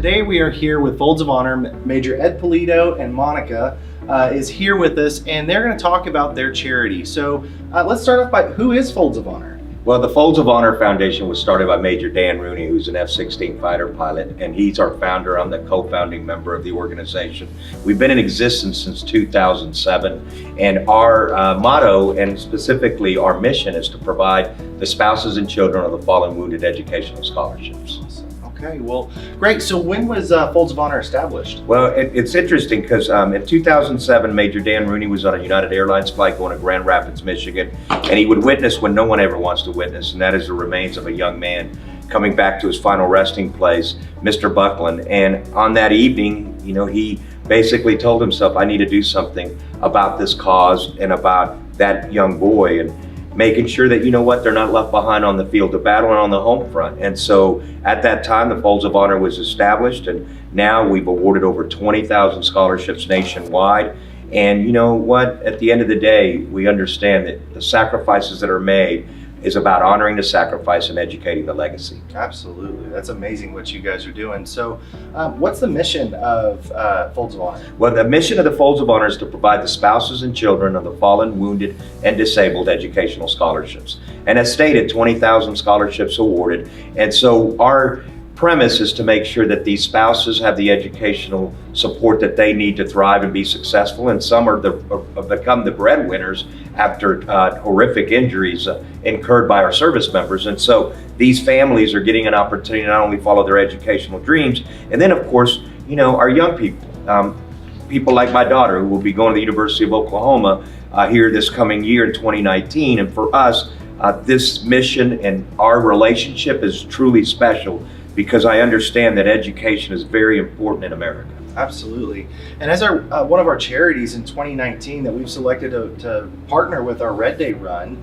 today we are here with Folds of Honor. Major Ed Polito and Monica is here with us, and they're going to talk about their charity. So let's start off by, who is Folds of Honor? Well, the Folds of Honor Foundation was started by Major Dan Rooney, who's an F-16 fighter pilot, and he's our founder. I'm the co-founding member of the organization. We've been in existence since 2007, and our motto, and specifically our mission, is to provide the spouses and children of the fallen wounded educational scholarships. Okay, well, great. So when was Folds of Honor established? Well, it's interesting because in 2007, Major Dan Rooney was on a United Airlines flight going to Grand Rapids, Michigan, and he would witness when no one ever wants to witness, and that is the remains of a young man coming back to his final resting place, Mr. Buckland. And on that evening, you know, he basically told himself, I need to do something about this cause and about that young boy, and making sure that, you know what, they're not left behind on the field of battle and on the home front. And so at that time, the Folds of Honor was established, and now we've awarded over 20,000 scholarships nationwide. And you know what, at the end of the day, we understand that the sacrifices that are made is about honoring the sacrifice and educating the legacy. Absolutely. That's amazing what you guys are doing. So what's the mission of Folds of Honor? Well, the mission of the Folds of Honor is to provide the spouses and children of the fallen, wounded, and disabled educational scholarships. And as stated, 20,000 scholarships awarded. And so our premise is to make sure that these spouses have the educational support that they need to thrive and be successful, and some are become the breadwinners after horrific injuries incurred by our service members. And so these families are getting an opportunity to not only follow their educational dreams, and then of course, you know, our young people, people like my daughter, who will be going to the University of Oklahoma here this coming year in 2019. And for us, this mission and our relationship is truly special, because I understand that education is very important in America. Absolutely. And as our one of our charities in 2019 that we've selected to partner with our Red Day Run,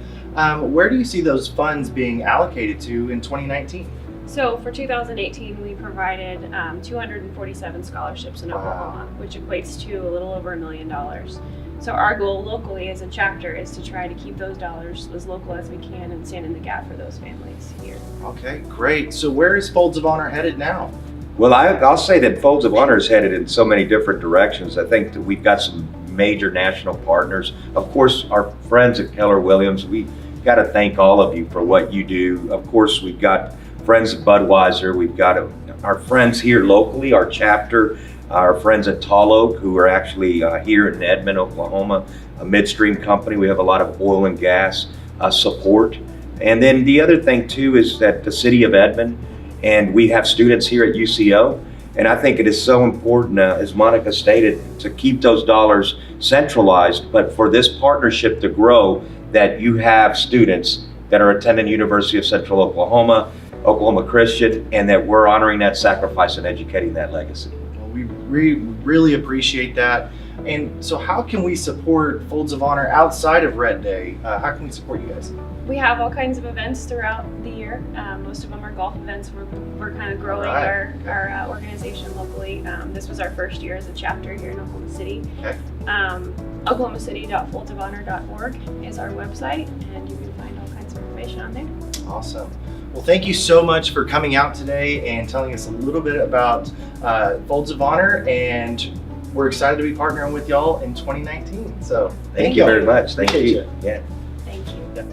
where do you see those funds being allocated to in 2019? So for 2018, we provided 247 scholarships in Oklahoma, which equates to a little over $1 million. So our goal locally as a chapter is to try to keep those dollars as local as we can and stand in the gap for those families here. Okay, great. So where is Folds of Honor headed now? Well, I'll say that Folds of Honor is headed in so many different directions. I think that we've got some major national partners. Of course, our friends at Keller Williams, we got to thank all of you for what you do. Of course, we've got friends at Budweiser. We've got our friends here locally, our chapter, our friends at Tall Oak, who are actually here in Edmond, Oklahoma, a midstream company. We have a lot of oil and gas support. And then the other thing too is that the city of Edmond, and we have students here at UCO, and I think it is so important, as Monica stated, to keep those dollars centralized, but for this partnership to grow, that you have students that are attending University of Central Oklahoma, Oklahoma Christian, and that we're honoring that sacrifice and educating that legacy. We really appreciate that. And so how can we support Folds of Honor outside of Red Day? How can we support you guys? We have all kinds of events throughout the year. Most of them are golf events. We're kind of growing our organization locally. This was our first year as a chapter here in Oklahoma City. Okay. OklahomaCity.foldsofhonor.org is our website, and you can find all kinds of information on there. Awesome. Well, thank you so much for coming out today and telling us a little bit about Folds of Honor, and we're excited to be partnering with y'all in 2019. So Thank you very much. Thank Appreciate you. Yeah. Thank you. Yeah.